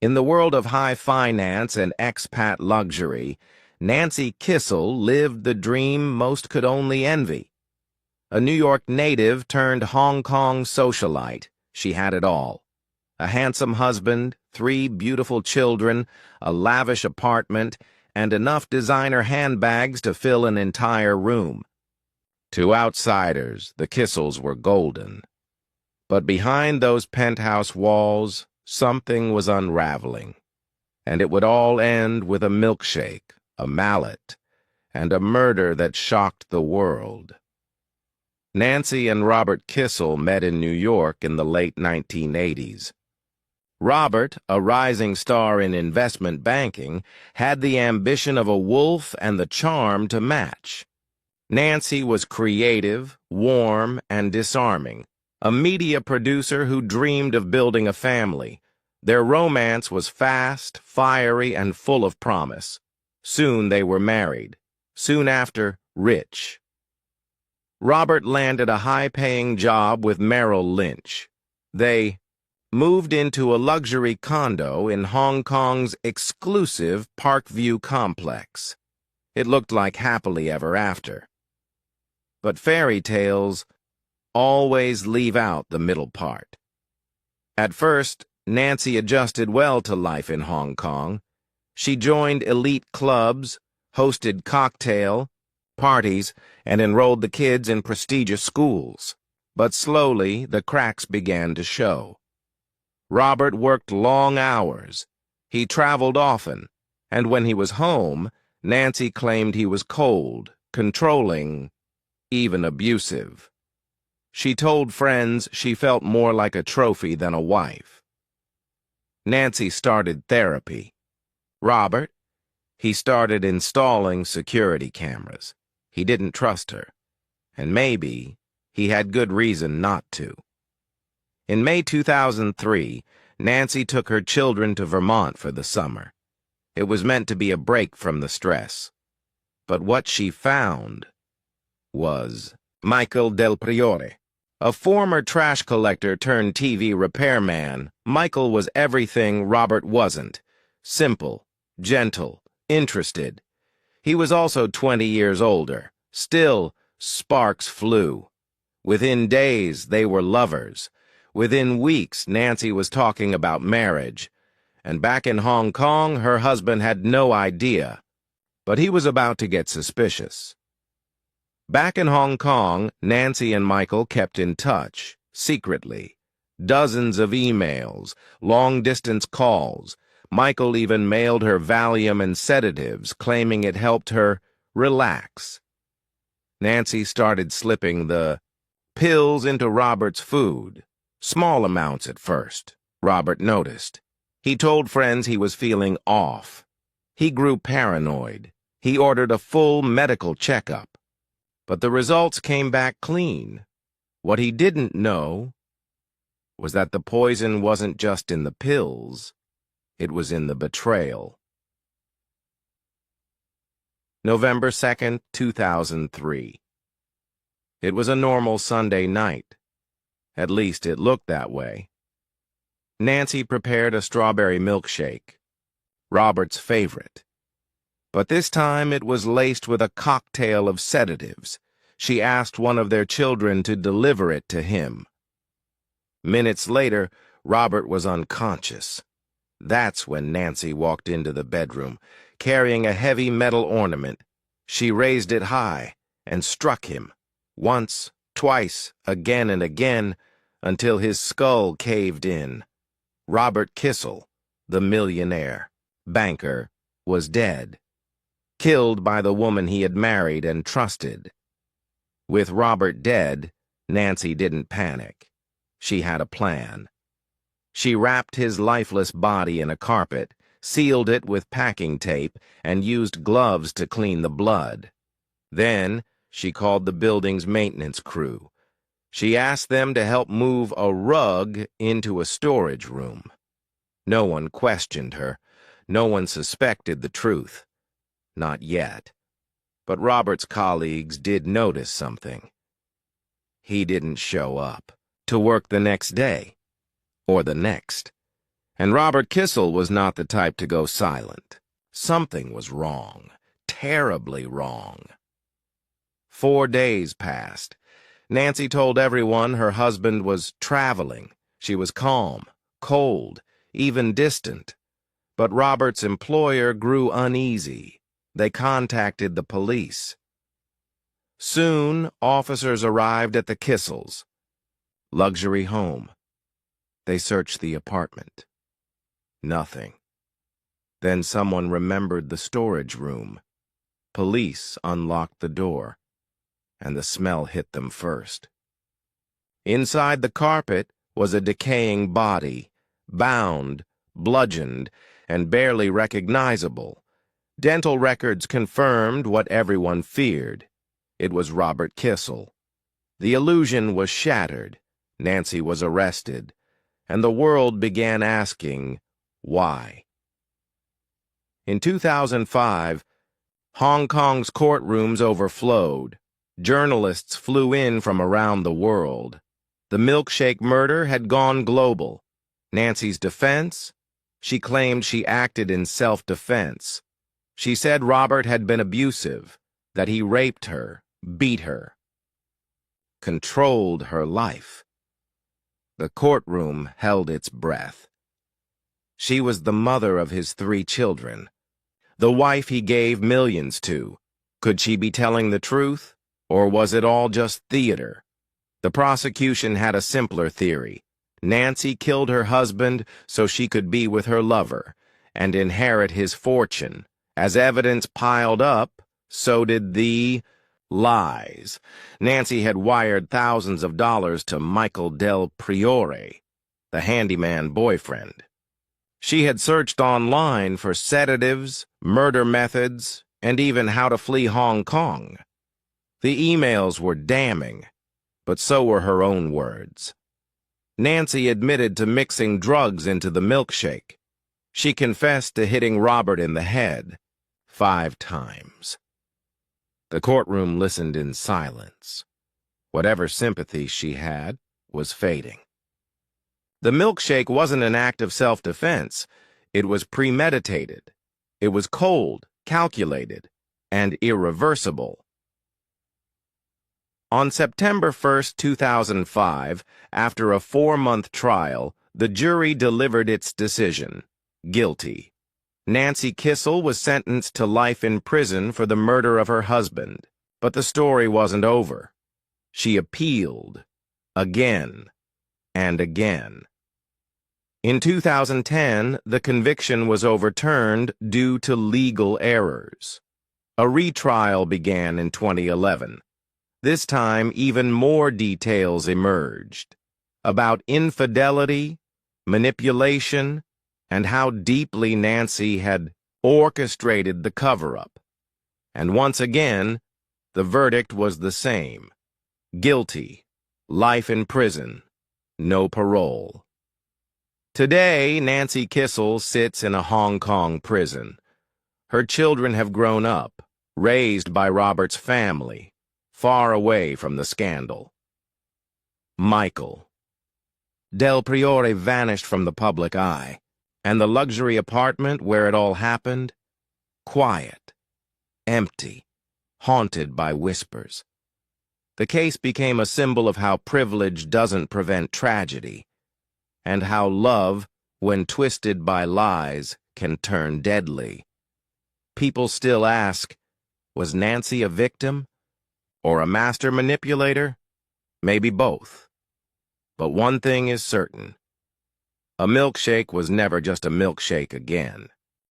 In the world of high finance and expat luxury, Nancy Kissel lived the dream most could only envy. A New York native turned Hong Kong socialite, she had it all. A handsome husband, 3 beautiful children, a lavish apartment, and enough designer handbags to fill an entire room. To outsiders, the Kissels were golden. But behind those penthouse walls, something was unraveling. And it would all end with a milkshake, a mallet, and a murder that shocked the world. Nancy and Robert Kissel met in New York in the late 1980s. Robert, a rising star in investment banking, had the ambition of a wolf and the charm to match. Nancy was creative, warm, and disarming, a media producer who dreamed of building a family. Their romance was fast, fiery, and full of promise. Soon they were married. Soon after, rich. Robert landed a high-paying job with Merrill Lynch. They moved into a luxury condo in Hong Kong's exclusive Parkview complex. It looked like happily ever after. But fairy tales always leave out the middle part. At first, Nancy adjusted well to life in Hong Kong. She joined elite clubs, hosted cocktail parties, and enrolled the kids in prestigious schools. But slowly, the cracks began to show. Robert worked long hours. He traveled often, and when he was home, Nancy claimed he was cold, controlling, even abusive. She told friends she felt more like a trophy than a wife. Nancy started therapy. Robert, he started installing security cameras. He didn't trust her, and maybe he had good reason not to. In May 2003, Nancy took her children to Vermont for the summer. It was meant to be a break from the stress. But what she found was Michael Del Priore. A former trash collector turned TV repairman, Michael was everything Robert wasn't. Simple, gentle, interested. He was also 20 years older. Still, sparks flew. Within days, they were lovers. Within weeks, Nancy was talking about marriage. And back in Hong Kong, her husband had no idea. But he was about to get suspicious. Back in Hong Kong, Nancy and Michael kept in touch, secretly. Dozens of emails, long-distance calls. Michael even mailed her Valium and sedatives, claiming it helped her relax. Nancy started slipping the pills into Robert's food. Small amounts at first, Robert noticed. He told friends he was feeling off. He grew paranoid. He ordered a full medical checkup. But the results came back clean. What he didn't know was that the poison wasn't just in the pills. It was in the betrayal. November 2nd, 2003. It was a normal Sunday night. At least it looked that way. Nancy prepared a strawberry milkshake, Robert's favorite. But this time it was laced with a cocktail of sedatives. She asked one of their children to deliver it to him. Minutes later, Robert was unconscious. That's when Nancy walked into the bedroom, carrying a heavy metal ornament. She raised it high and struck him, once, twice, again and again, until his skull caved in. Robert Kissel, the millionaire, banker, was dead. Killed by the woman he had married and trusted. With Robert dead, Nancy didn't panic. She had a plan. She wrapped his lifeless body in a carpet, sealed it with packing tape, and used gloves to clean the blood. Then, she called the building's maintenance crew. She asked them to help move a rug into a storage room. No one questioned her. No one suspected the truth. Not yet. But Robert's colleagues did notice something. He didn't show up to work the next day, or the next. And Robert Kissel was not the type to go silent. Something was wrong, terribly wrong. 4 days passed. Nancy told everyone her husband was traveling. She was calm, cold, even distant. But Robert's employer grew uneasy. They contacted the police. Soon, officers arrived at the Kissels' luxury home. They searched the apartment. Nothing. Then someone remembered the storage room. Police unlocked the door, and the smell hit them first. Inside the carpet was a decaying body, bound, bludgeoned, and barely recognizable. Dental records confirmed what everyone feared. It was Robert Kissel. The illusion was shattered. Nancy was arrested, and the world began asking, why? In 2005, Hong Kong's courtrooms overflowed. Journalists flew in from around the world. The milkshake murder had gone global. Nancy's defense? She claimed she acted in self-defense. She said Robert had been abusive, that he raped her, beat her, controlled her life. The courtroom held its breath. She was the mother of his 3 children, the wife he gave millions to. Could she be telling the truth, or was it all just theater? The prosecution had a simpler theory. Nancy killed her husband so she could be with her lover and inherit his fortune. As evidence piled up, so did the lies. Nancy had wired thousands of dollars to Michael Del Priore, the handyman boyfriend. She had searched online for sedatives, murder methods, and even how to flee Hong Kong. The emails were damning, but so were her own words. Nancy admitted to mixing drugs into the milkshake. She confessed to hitting Robert in the head 5 times. The courtroom listened in silence. Whatever sympathy she had was fading. The milkshake wasn't an act of self-defense. It was premeditated. It was cold, calculated, and irreversible. On September 1, 2005, after a 4-month trial, the jury delivered its decision: guilty. Nancy Kissel was sentenced to life in prison for the murder of her husband. But the story wasn't over. She appealed, again and again. In 2010, the conviction was overturned due to legal errors. A retrial began in 2011. This time, even more details emerged about infidelity, manipulation, and how deeply Nancy had orchestrated the cover-up. And once again, the verdict was the same: guilty, life in prison, no parole. Today, Nancy Kissel sits in a Hong Kong prison. Her children have grown up, raised by Robert's family, far away from the scandal. Michael. Del Priore vanished from the public eye, and the luxury apartment where it all happened, quiet, empty, haunted by whispers. The case became a symbol of how privilege doesn't prevent tragedy, and how love, when twisted by lies, can turn deadly. People still ask, was Nancy a victim or a master manipulator? Maybe both. But one thing is certain: a milkshake was never just a milkshake again.